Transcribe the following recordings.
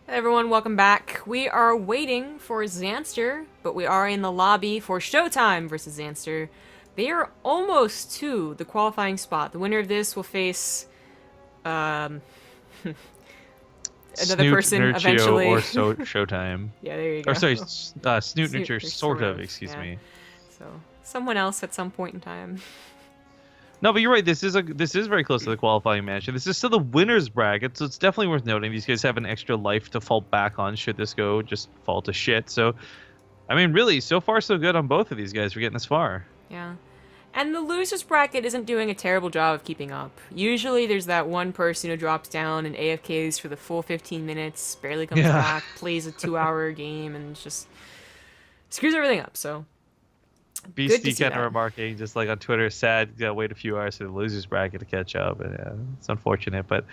Hey everyone, welcome back. We are waiting for Zanster, but we are in the lobby for ShoWTimE versus Zanster. They are almost to the qualifying spot. The winner of this will face um, another Snoot, person Nurchio, eventually. or ShoWTime. Yeah, there you Or go. sorry, Snoot, Snoot, Nurture, or sort of, excuse yeah. me. So someone else at some point in time. No, but you're right. This is very close to the qualifying match, and this is still the winners bracket, so it's definitely worth noting. These guys have an extra life to fall back on should this go just fall to shit. So, I mean, really, so far so good on both of these guys for getting this far. Yeah. And the losers bracket isn't doing a terrible job of keeping up. Usually there's that one person who drops down and AFKs for the full 15 minutes, barely comes Yeah. back, plays a 2-hour game, and just screws everything up. So, good to Beastie see kind of that. remarking just like on Twitter, sad, you gotta wait a few hours for the losers bracket to catch up, and yeah, it's unfortunate. But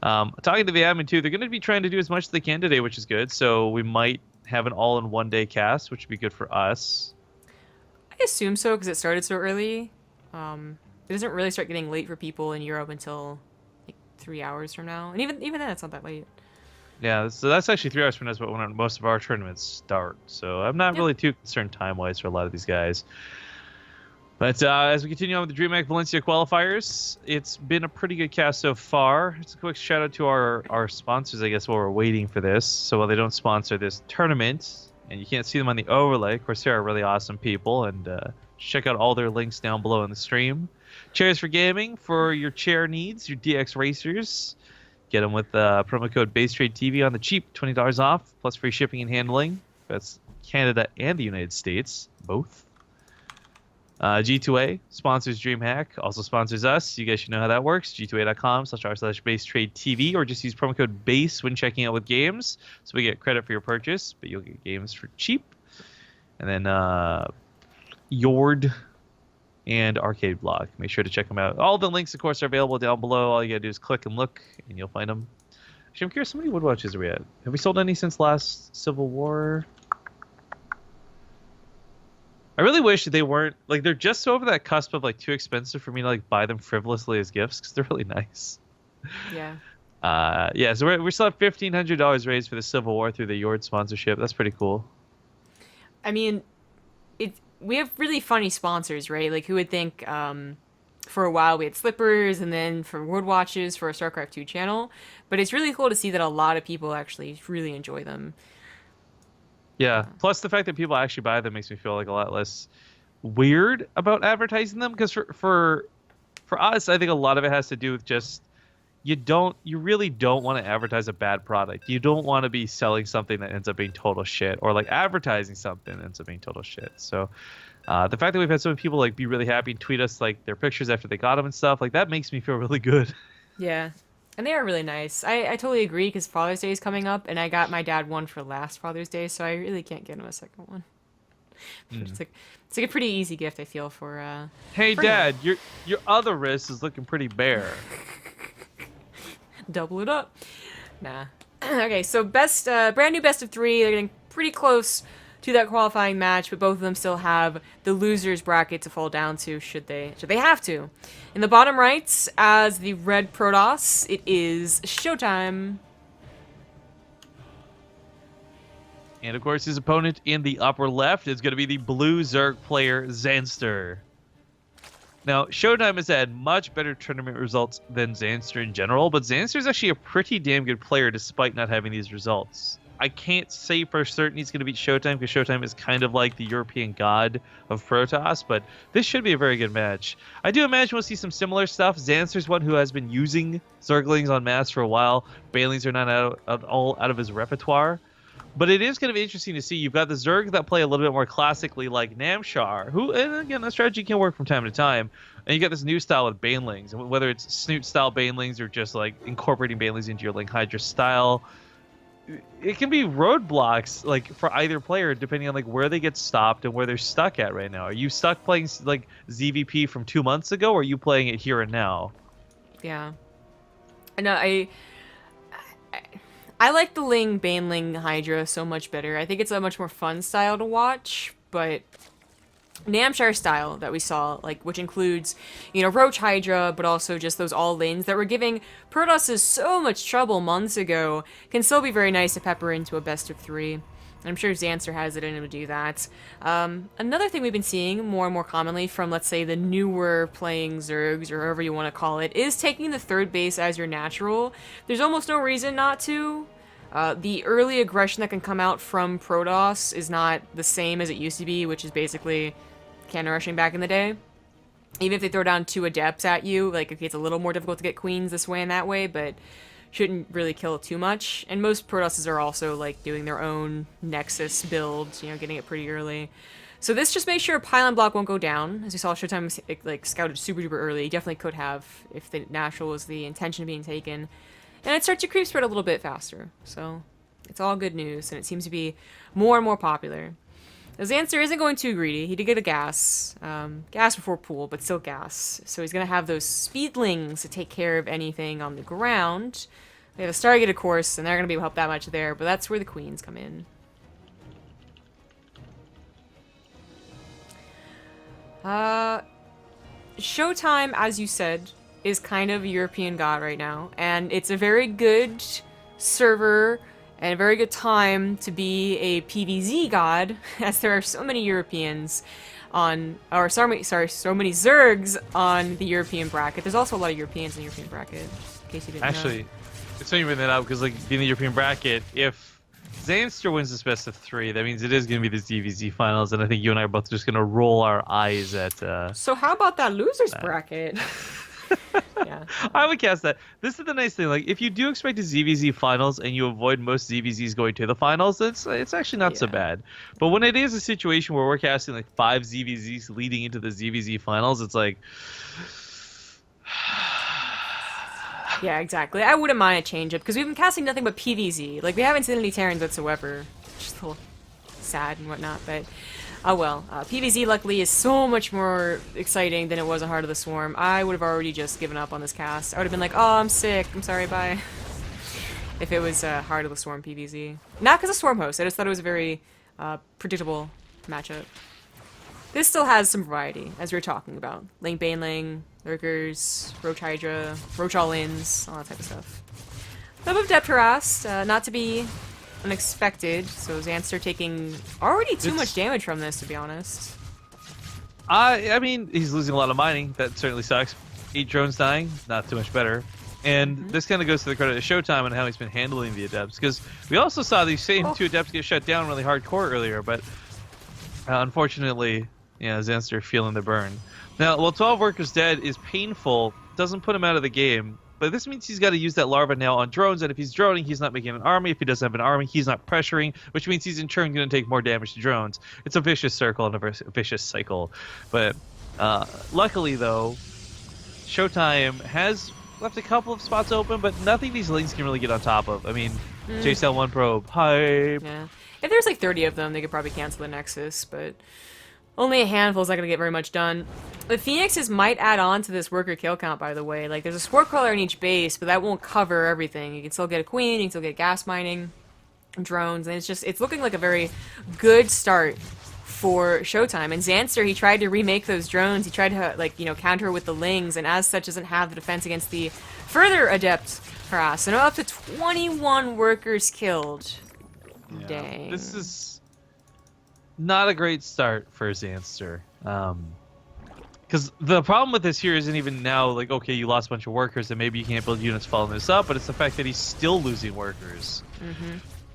talking to the admin too, they're going to be trying to do as much as they can today, which is good. So we might have an all-in-one-day cast, which would be good for us. I assume so because it started so early. It doesn't really start getting late for people in Europe until like 3 hours from now. And even then, it's not that late. Yeah, so that's actually 3 hours from us, but when most of our tournaments start. So I'm not Yep. really too concerned time-wise for a lot of these guys. But as we continue on with the DreamHack Valencia qualifiers, it's been a pretty good cast so far. It's a quick shout out to our sponsors, I guess, while we're waiting for this. So while they don't sponsor this tournament, and you can't see them on the overlay, Corsair are really awesome people, and check out all their links down below in the stream. Chairs for Gaming for your chair needs, your DX racers. Get them with promo code BaseTradeTV on the cheap, $20 off, plus free shipping and handling. That's Canada and the United States, both. G2A sponsors DreamHack, also sponsors us. You guys should know how that works. G2A.com/r/BaseTradeTV, or just use promo code BASE when checking out with games. So we get credit for your purchase, but you'll get games for cheap. And then Yord and Arcade Block. Make sure to check them out. All the links, of course, are available down below. All you gotta do is click and look, and you'll find them. Actually, I'm curious, how many wood watches are we at? Have we sold any since last Civil War? I really wish they weren't, like, they're just over that cusp of, like, too expensive for me to, like, buy them frivolously as gifts, because they're really nice. Yeah. Yeah, so we still have $1,500 raised for the Civil War through the Yord sponsorship. That's pretty cool. I mean, we have really funny sponsors, right? Like, who would think for a while we had Slippers and then for Wood Watches for our StarCraft 2 channel. But it's really cool to see that a lot of people actually really enjoy them. Yeah, plus the fact that people actually buy them makes me feel like a lot less weird about advertising them, because for us, I think a lot of it has to do with just you really don't want to advertise a bad product. You don't want to be selling something that ends up being total shit, or like advertising something that ends up being total shit. So the fact that we've had so many people like be really happy and tweet us like their pictures after they got them and stuff, like that makes me feel really good. Yeah. And they are really nice. I totally agree because Father's Day is coming up, and I got my dad one for last Father's Day, so I really can't get him a second one. It's like a pretty easy gift, I feel, for Hey, for him. Dad, your other wrist is looking pretty bare. Double it up. Nah. Okay, so brand new best of 3. They're getting pretty close to that qualifying match, but both of them still have the losers bracket to fall down to should they have to. In the bottom right, as the red Protoss, it is ShoWTimE. And of course, his opponent in the upper left is going to be the blue Zerg player Zanster. Now, ShoWTimE has had much better tournament results than Zanster in general, but Zanster is actually a pretty damn good player despite not having these results. I can't say for certain he's going to beat ShoWTimE, because ShoWTimE is kind of like the European god of Protoss, but this should be a very good match. I do imagine we'll see some similar stuff. Zanster's one who has been using Zerglings en masse for a while. Banelings are not all out of his repertoire. But it is going to be interesting to see. You've got the Zerg that play a little bit more classically like Namshar, who, and again, that strategy can work from time to time. And you got this new style with Banelings, whether it's Snoot-style Banelings or just like incorporating Banelings into your Link Hydra style. It can be roadblocks like for either player depending on like where they get stopped and where they're stuck at right now. Are you stuck playing like ZVP from 2 months ago, or are you playing it here and now? Yeah. No, I like the Baneling Hydra so much better. I think it's a much more fun style to watch, but Namshar style that we saw, like, which includes, you know, Roach Hydra, but also just those all-ins that were giving Protosses so much trouble months ago, can still be very nice to pepper into a best of 3. I'm sure Zanster has it in him to do that. Another thing we've been seeing more and more commonly from, let's say, the newer playing Zergs, or however you want to call it, is taking the third base as your natural. There's almost no reason not to. The early aggression that can come out from Protoss is not the same as it used to be, which is basically cannon rushing back in the day. Even if they throw down 2 adepts at you, like, okay, it's a little more difficult to get queens this way and that way, but shouldn't really kill too much. And most Protosses are also, like, doing their own Nexus build, you know, getting it pretty early. So this just makes sure pylon block won't go down. As we saw, ShoWTimE, like, scouted super duper early. He definitely could have, if the natural was the intention of being taken. And it starts to creep spread a little bit faster. So it's all good news, and it seems to be more and more popular. The Zanster isn't going too greedy. He did get a gas. Gas before pool, but still gas. So he's going to have those speedlings to take care of anything on the ground. We have a Stargate, of course, and they're going to be help that much there, but that's where the queens come in. ShoWTimE, as you said, is kind of a European god right now, and it's a very good server and a very good time to be a PvZ god, as there are so many Europeans on, or so many Zergs on the European bracket. There's also a lot of Europeans in the European bracket, in case you didn't know. Actually, it's funny you bring that up, because, like, in the European bracket, if Zanster wins this best of 3, that means it is going to be the DvZ finals, and I think you and I are both just going to roll our eyes at... So how about that losers bracket? Yeah. I would cast that. This is the nice thing. Like, if you do expect a ZVZ finals and you avoid most ZVZs going to the finals, it's actually not so bad. But when it is a situation where we're casting like 5 ZVZs leading into the ZVZ finals, it's like... Yeah, exactly. I wouldn't mind a change-up, because we've been casting nothing but PvZ. Like, we haven't seen any Terrans whatsoever. Just a little sad and whatnot, but... Oh well. PvZ, luckily, is so much more exciting than it was a Heart of the Swarm. I would have already just given up on this cast. I would have been like, oh, I'm sick. I'm sorry, bye. If it was Heart of the Swarm PvZ. Not because of Swarm Host. I just thought it was a very predictable matchup. This still has some variety, as we were talking about. Link Baneling, Lurkers, Roach Hydra, Roach All-Ins, all that type of stuff. A little bit of depth harassed, not to be unexpected, so Zanster taking already too much damage from this, to be honest. I mean, he's losing a lot of mining. That certainly sucks. 8 drones dying, not too much better. And this kind of goes to the credit of ShoWTimE and how he's been handling the adepts, because we also saw these same 2 adepts get shut down really hardcore earlier, but unfortunately, yeah, Zanster feeling the burn. Now, while 12 workers dead is painful, doesn't put him out of the game. But this means he's got to use that larva now on drones, and if he's droning, he's not making an army. If he doesn't have an army, he's not pressuring, which means he's in turn going to take more damage to drones. It's a vicious circle and a vicious cycle. But luckily, though, ShoWTimE has left a couple of spots open, but nothing these links can really get on top of. I mean, JSL1 probe, hype. Yeah. If there's like 30 of them, they could probably cancel the Nexus, but... Only a handful is not going to get very much done. The Phoenixes might add on to this worker kill count, by the way. Like, there's a sport crawler in each base, but that won't cover everything. You can still get a queen, you can still get gas mining, drones, and it's looking like a very good start for ShoWTimE. And Zanster, he tried to remake those drones. He tried to, like, you know, counter with the Lings, and as such doesn't have the defense against the further adept harass. So now up to 21 workers killed. Yeah. Dang. This is... not a great start for Zanster. Because the problem with this here isn't even now, like, okay, you lost a bunch of workers and maybe you can't build units following this up, but it's the fact that he's still losing workers.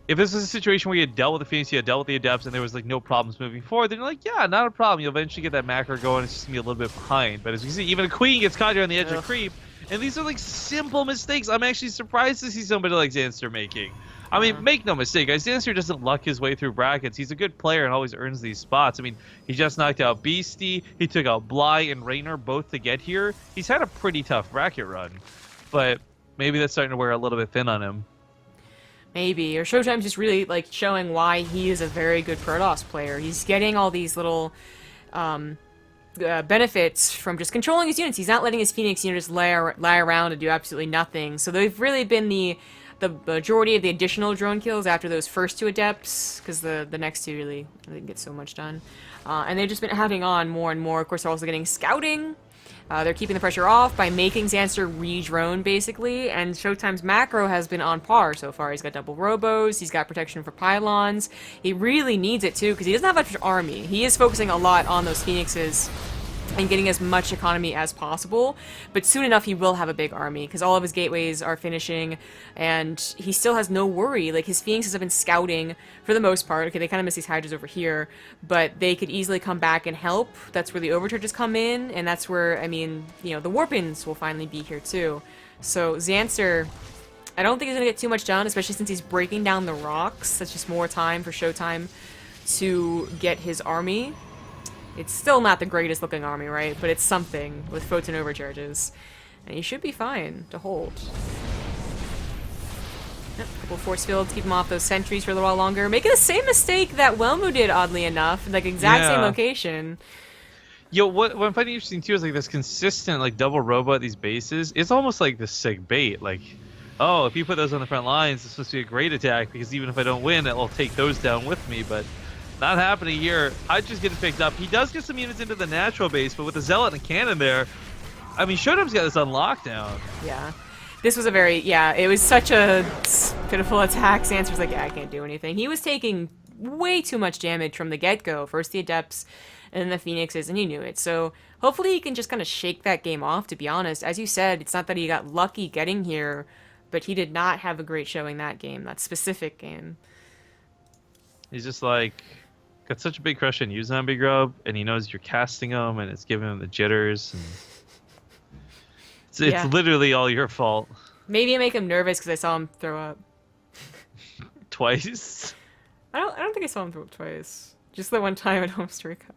If this is a situation where you had dealt with the Phoenix, you had dealt with the Adepts, and there was, like, no problems moving forward, then you're like, yeah, not a problem. You'll eventually get that macro going. It's just going to be a little bit behind. But as you can see, even a Queen gets caught here on the edge of creep. And these are, like, simple mistakes I'm actually surprised to see somebody like Zanster making. I mean, make no mistake, Zanster doesn't luck his way through brackets. He's a good player and always earns these spots. I mean, he just knocked out Beastie. He took out Bly and Raynor both to get here. He's had a pretty tough bracket run. But maybe that's starting to wear a little bit thin on him. Maybe. Or ShoWTimE's just really, like, showing why he is a very good Protoss player. He's getting all these little benefits from just controlling his units. He's not letting his Phoenix, you know, just lie around and do absolutely nothing. So they've really been the the majority of the additional drone kills after those first 2 adepts, because the next 2 really didn't get so much done. And they've just been adding on more and more. Of course, they're also getting scouting. They're keeping the pressure off by making Zanster re-drone, basically, and ShoWTimE's macro has been on par so far. He's got double robos, he's got protection for pylons. He really needs it, too, because he doesn't have much army. He is focusing a lot on those phoenixes and getting as much economy as possible, but soon enough he will have a big army, because all of his gateways are finishing, and he still has no worry. Like, his phoenixes have been scouting, for the most part. Okay, they kind of miss these hydras over here, but they could easily come back and help. That's where the overcharges come in, and that's where, I mean, you know, the warpins will finally be here too. So, Zanster, I don't think he's gonna get too much done, especially since he's breaking down the rocks. That's just more time for ShoWTimE to get his army. It's still not the greatest looking army, right? But it's something with photon overcharges. And he should be fine to hold. Yep, couple force fields, keep him off those sentries for a little while longer. Making the same mistake that Welmu did, oddly enough. Like, exact same location. Yo, what I'm finding interesting too is like this consistent like double robo at these bases. It's almost like this sick bait. Like, oh, if you put those on the front lines, it's supposed to be a great attack because even if I don't win, it'll take those down with me. But not happening here. Hydra's getting picked up. He does get some units into the natural base, but with the Zealot and a cannon there, I mean, ShoWTimE's got this on lockdown. Yeah. This was a very, it was such a pitiful attack. Zanster's like, yeah, I can't do anything. He was taking way too much damage from the get-go. First the Adepts, and then the Phoenixes, and he knew it. So hopefully he can just kind of shake that game off, to be honest. As you said, it's not that he got lucky getting here, but he did not have a great showing that game, that specific game. He's just like, got such a big crush on you, Zombie Grub, and he knows you're casting him, and it's giving him the jitters. And it's literally all your fault. Maybe I make him nervous because I saw him throw up. Twice? I don't think I saw him throw up twice. Just the one time at Home Story Cup.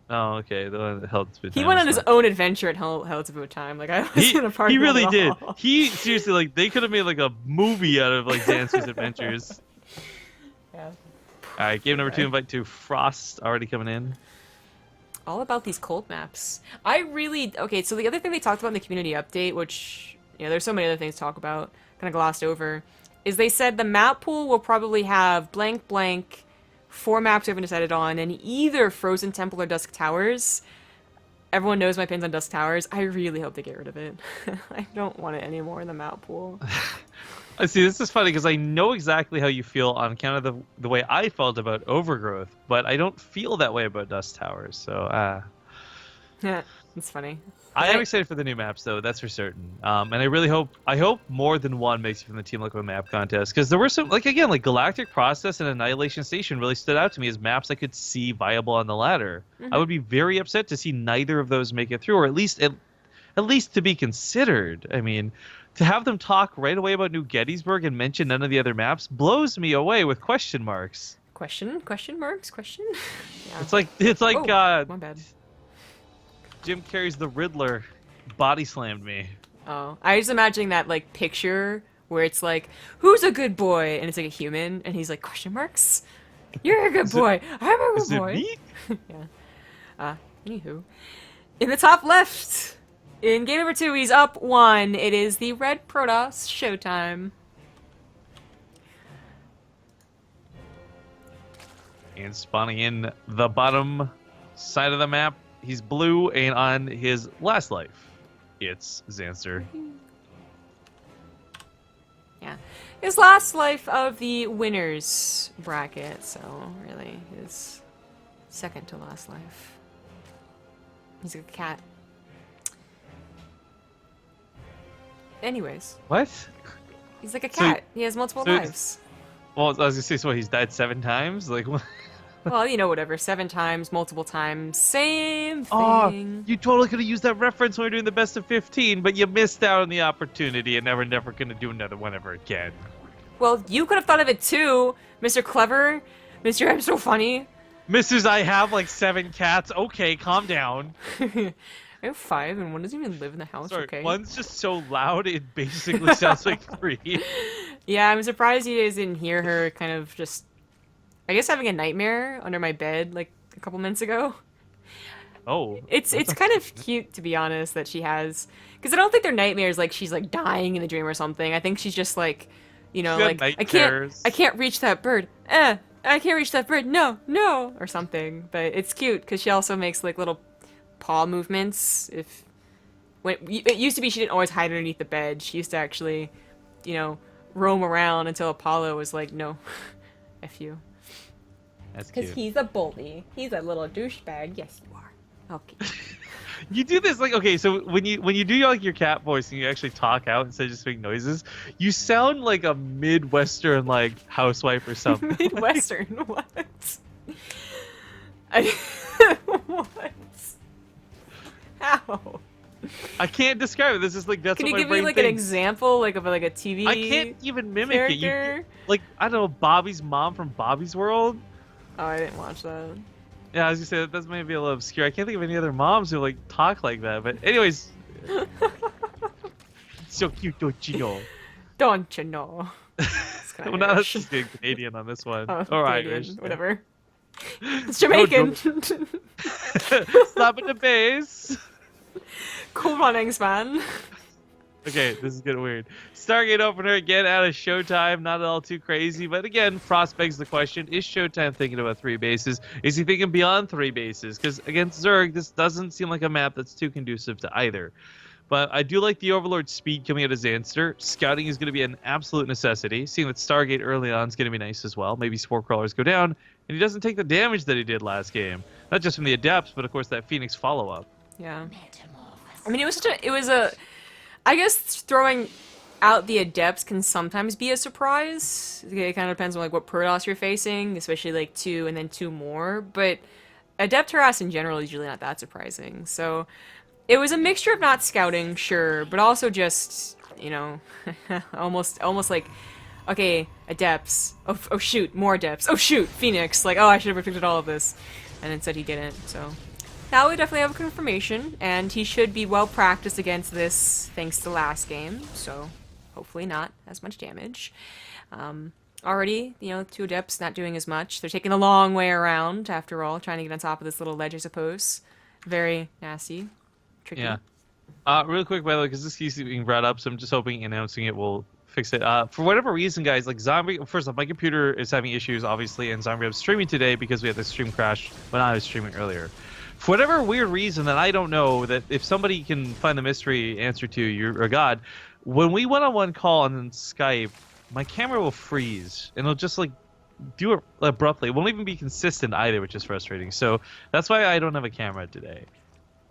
Oh, okay. The one that held to He went on his own adventure at Hell to Boot Time. Like, I wasn't a part of it. He really at did. all. He seriously, like, they could have made like a movie out of like Zanster's adventures. Yeah. All right, game number 2, invite to Frost, already coming in. All about these cold maps. Okay, so the other thing they talked about in the community update, which, you know, there's so many other things to talk about, kind of glossed over, is they said the map pool will probably have blank blank 4 maps we haven't decided on, and either Frozen Temple or Dusk Towers. Everyone knows my opinions on Dusk Towers. I really hope they get rid of it. I don't want it anymore in the map pool. I see, this is funny because I know exactly how you feel on account of the way I felt about Overgrowth, but I don't feel that way about Dust Towers, so Yeah, it's funny. I am excited for the new maps, though, that's for certain. And I really hope more than one makes it from the Team Liquid map contest, because there were some, like, again, like Galactic Process and Annihilation Station really stood out to me as maps I could see viable on the ladder. Mm-hmm. I would be very upset to see neither of those make it through, or at least to be considered. I mean, to have them talk right away about New Gettysburg and mention none of the other maps blows me away with question marks. Question marks? Yeah. It's like oh, my bad. Jim Carrey's The Riddler body slammed me. Oh, I was imagining that, like, picture where it's like, who's a good boy? And it's like a human, and he's like, question marks? You're a good boy. I'm a good boy. Is it me? Yeah. Anywho. In the top left, in game number 2, he's up 1. It is the Red Protoss ShoWTimE. And spawning in the bottom side of the map, he's blue, and on his last life, it's Zanster. Yeah. His last life of the winners bracket, so really his second to last life. He's a cat. Anyways. What? He's like a cat. He has multiple lives. Well, I was gonna say, so he's died 7 times? Like, what? Well, you know, whatever. 7 times, multiple times, same thing. Oh, you totally could have used that reference when we were doing the best of 15, but you missed out on the opportunity, and never gonna do another one ever again. Well, you could have thought of it too, Mr. Clever. Mr. I'm so funny. Mrs. I have like 7 cats. Okay, calm down. I have 5, and one doesn't even live in the house. Sorry, okay. one's just so loud it basically sounds like 3. Yeah, I'm surprised you guys didn't hear her kind of just, I guess, having a nightmare under my bed like a couple minutes ago. Oh. It's kind of cute, to be honest, that she has, because I don't think they're nightmares like she's like dying in the dream or something. I think she's just like, You know, She's got like night I terrors. can't reach that bird. I can't reach that bird. No, no, or something. But it's cute because she also makes like little paw movements. It used to be she didn't always hide underneath the bed. She used to actually, you know, roam around until Apollo was like, no, f you. That's cute. Because he's a bully. He's a little douchebag. Yes, you are. Okay. You do this like, okay, so when you do like your cat voice and you actually talk out instead of just making noises, you sound like a Midwestern like housewife or something. Midwestern. What? What? How? I can't describe it. This is like that's Can what you my give me brain like an thinks. example, like of like a TV? I can't even mimic character? it. Like I don't know, Bobby's mom from Bobby's World. Oh, I didn't watch that. Yeah, I was gonna say that's maybe a little obscure. I can't think of any other moms who like talk like that. But anyways, so cute, don't you know? Don't you know? It's kinda Well, now that's Irish. just being Canadian on this one. Oh, All right, Canadian, Irish. whatever. It's Jamaican. Slap in the bass. Cool runnings, man. Okay, this is getting weird. Stargate opener again out of ShoWTimE. Not at all too crazy, but again, Frost begs the question: is ShoWTimE thinking about 3 bases? Is he thinking beyond 3 bases? Because against Zerg, this doesn't seem like a map that's too conducive to either. But I do like the Overlord speed coming out of Zanster. Scouting is going to be an absolute necessity. Seeing that Stargate early on is going to be nice as well. Maybe Spore Crawlers go down, and he doesn't take the damage that he did last game. Not just from the Adepts, but of course that Phoenix follow-up. Yeah. I mean, I guess throwing out the Adepts can sometimes be a surprise. It kind of depends on like what Protoss you're facing, especially like 2 and then 2 more. But Adept harass in general is usually not that surprising. So it was a mixture of not scouting, sure, but also just, you know, almost like, okay, Adepts. Oh shoot, more Adepts. Oh shoot, Phoenix. Like, oh, I should have predicted all of this. And instead he didn't, so. Now we definitely have a confirmation, and he should be well practiced against this thanks to last game, so hopefully not as much damage. Already, you know, 2 Adepts not doing as much. They're taking a long way around, after all, trying to get on top of this little ledge, I suppose. Very nasty. Tricky. Yeah. Real quick, by the way, because this keeps being brought up, so I'm just hoping announcing it will fix it. For whatever reason, guys, like Zombie, first off, my computer is having issues, obviously, and Zombie was streaming today because we had the stream crash when I was streaming earlier. For whatever weird reason that I don't know, that if somebody can find the mystery answer to, you're a god. When we one-on-one call on Skype, my camera will freeze, and it'll just like do it abruptly. It won't even be consistent either, which is frustrating. So that's why I don't have a camera today.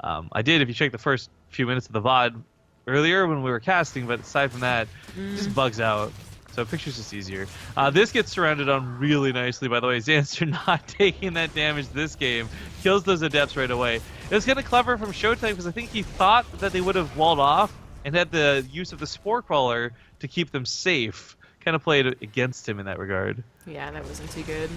I did, if you check the first few minutes of the VOD earlier when we were casting, but aside from that, it just bugs out. So picture's just easier. This gets surrounded on really nicely, by the way. Zanster not taking that damage this game. Kills those Adepts right away. It was kind of clever from ShoWTimE because I think he thought that they would have walled off and had the use of the Spore Crawler to keep them safe. Kind of played against him in that regard. Yeah, that wasn't too good.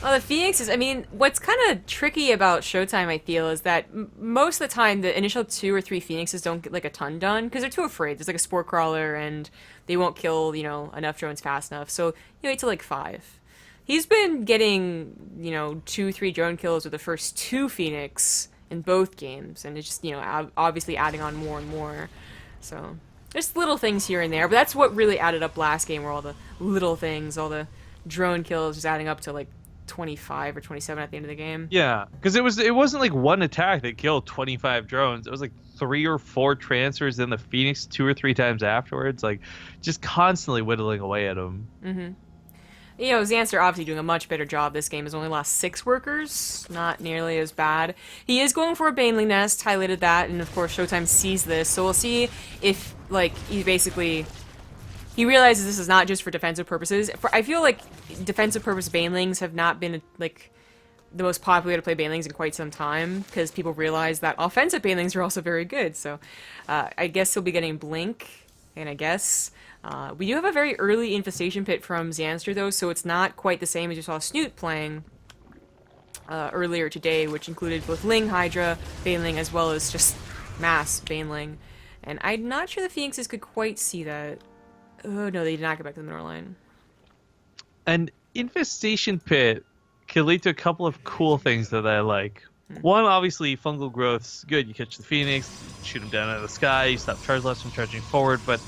Well, the Phoenixes, I mean, what's kind of tricky about ShoWTimE, I feel, is that most of the time the initial 2 or 3 Phoenixes don't get like a ton done because they're too afraid. There's like a Spore Crawler and they won't kill, you know, enough drones fast enough. So you wait till like 5. He's been getting, you know, 2-3 drone kills with the first 2 Phoenix in both games, and it's just, you know, obviously adding on more and more. So there's little things here and there, but that's what really added up last game, where all the little things, all the drone kills just adding up to like 25 or 27 at the end of the game. Yeah, because it wasn't like one attack that killed 25 drones. It was like 3 or 4 transfers, then the Phoenix 2 or 3 times afterwards, like just constantly whittling away at them. Mm-hmm. You know, Zanster obviously doing a much better job this game. Has only lost 6 workers, not nearly as bad. He is going for a Baneling Nest, highlighted that, and of course ShoWTimE sees this, so we'll see if, like, he realizes this is not just for defensive purposes. I feel like defensive purpose Banelings have not been, like, the most popular to play Banelings in quite some time, because people realize that offensive Banelings are also very good, so I guess he'll be getting Blink, and I guess... we do have a very early Infestation Pit from Zanster, though, so it's not quite the same as you saw Snoot playing earlier today, which included both Ling, Hydra, Baneling, as well as just mass Baneling. And I'm not sure the Phoenixes could quite see that. Oh, no, they did not get back to the mineral line. An Infestation Pit can lead to a couple of cool things that I like. One, obviously, fungal growth's good. You catch the Phoenix, shoot him down out of the sky, you stop charge lefts from charging forward, but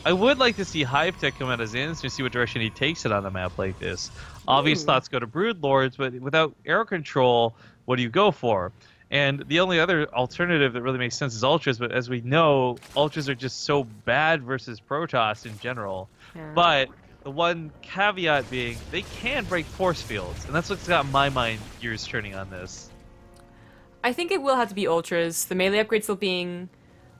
I would like to see Hive Tech come out as Zanster and see what direction he takes it on a map like this. Obvious thoughts go to Broodlords, but without air control, what do you go for? And the only other alternative that really makes sense is Ultras, but as we know, Ultras are just so bad versus Protoss in general. Yeah. But the one caveat being, they can break force fields, and that's what's got my mind gears turning on this. I think it will have to be Ultras. The melee upgrade still being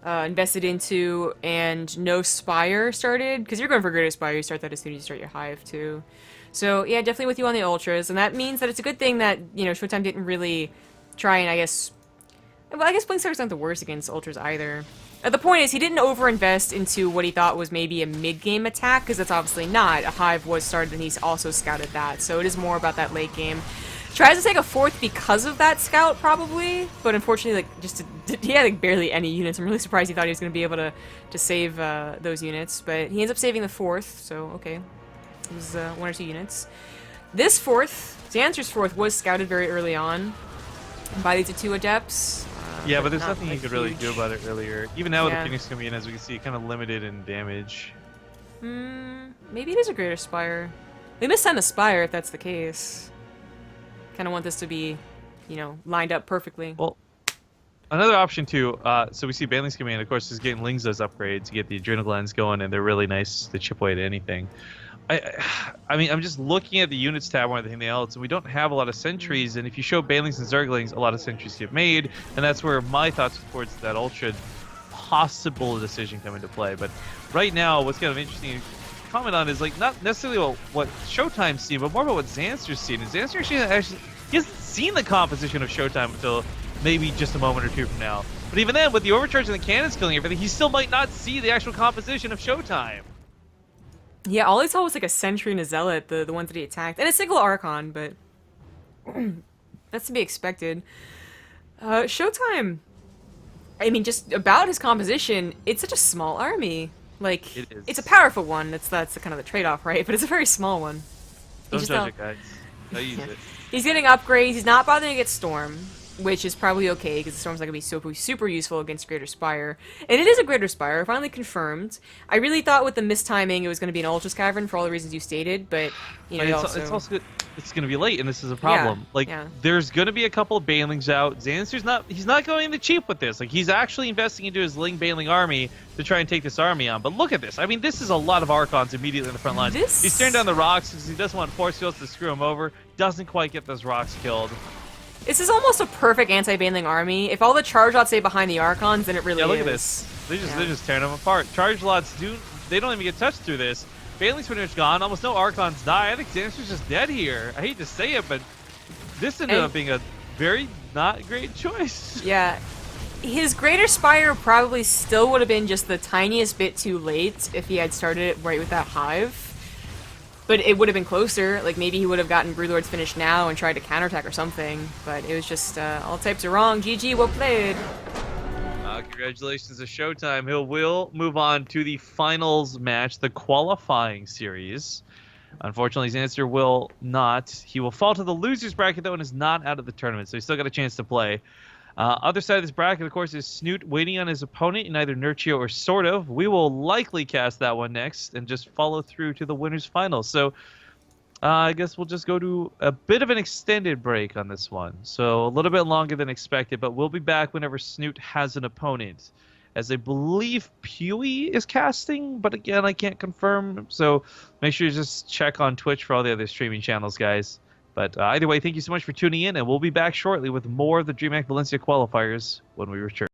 invested into, and no Spire started, because you're going for Greater Spire, you start that as soon as you start your Hive, too. So, yeah, definitely with you on the Ultras, and that means that it's a good thing that, you know, ShoWTimE didn't really try and, I guess... Well, I guess Blinkstar's not the worst against Ultras either. The point is, he didn't overinvest into what he thought was maybe a mid-game attack, because that's obviously not. A Hive was started, and he's also scouted that, so it is more about that late game. Tries to take a fourth because of that scout, probably, but unfortunately, like, he had like barely any units. I'm really surprised he thought he was going to be able to save those units, but he ends up saving the fourth, so okay. It was 1 or 2 units. This fourth, Zanster's fourth, was scouted very early on by these 2 adepts. Yeah, but there's not, nothing like, you could really do about it earlier. Even now with the Yeah. Phoenix coming in, as we can see, kind of limited in damage. Maybe it is a Greater Spire. They mistimed the Spire if that's the case. Kind of want this to be, you know, lined up perfectly. Well, another option too. So we see Banling's command, of course, is getting Ling's upgrades to get the adrenal glands going, and they're really nice to chip away at anything. I mean, I'm just looking at the units tab more than anything else, and we don't have a lot of sentries. And if you show Banlings and Zerglings, a lot of sentries get made, and that's where my thoughts towards that ultra possible decision come into play. But right now, what's kind of interesting to comment on is like not necessarily what ShoWTimE's seen, but more about what Zanster's seen. And Zanster actually he hasn't seen the composition of ShoWTimE until maybe just a moment or two from now. But even then, with the overcharge and the cannons killing everything, he still might not see the actual composition of ShoWTimE. Yeah, all I saw was like a Sentry and a Zealot, the ones that he attacked, and a single Archon, but that's to be expected. ShoWTimE, I mean, just about his composition, it's such a small army. Like, It is. it's a powerful one. That's the kind of the trade-off, right? But it's a very small one. Don't just judge it, guys. I use it. He's getting upgrades. He's not bothering to get Storm, which is probably okay, because the Storm's not going to be super useful against Greater Spire. And it is a Greater Spire, finally confirmed. I really thought with the mistiming it was going to be an Ultras Cavern for all the reasons you stated, but, you know, It's also it's going to be late, and this is a problem. Yeah, like, yeah. there's going to be a couple of Banelings out. Zanster's he's not going the cheap with this. Like, he's actually investing into his Ling Baneling army to try and take this army on. But look at this. I mean, this is a lot of Archons immediately in the front lines. He's staring down the rocks because he doesn't want force fields to screw him over. Doesn't quite get those rocks killed. This is almost a perfect anti-Baneling army. If all the charge lots stay behind the Archons, then it really is. Yeah, look at this. They're just tearing them apart. Charge lots they don't even get touched through this. Baneling's pretty much gone. Almost no Archons die. I think Zanster's just dead here. I hate to say it, but this ended up being a very not great choice. Yeah. His Greater Spire probably still would have been just the tiniest bit too late if he had started it right with that Hive. But it would have been closer. Like, maybe he would have gotten Broodlords finished now and tried to counterattack or something. But it was just, all types are wrong. GG, well played. Congratulations to ShoWTimE. He will move on to the finals match, the qualifying series. Unfortunately, Zanster will not. He will fall to the losers bracket, though, and is not out of the tournament, so he's still got a chance to play. Other side of this bracket, of course, is Snoot waiting on his opponent in either Nurchio or Sort of. We will likely cast that one next and just follow through to the winners' finals. So I guess we'll just go to a bit of an extended break on this one. So a little bit longer than expected, but we'll be back whenever Snoot has an opponent. As I believe Pewee is casting, but again, I can't confirm. So make sure you just check on Twitch for all the other streaming channels, guys. But either way, thank you so much for tuning in, and we'll be back shortly with more of the DreamHack Valencia qualifiers when we return.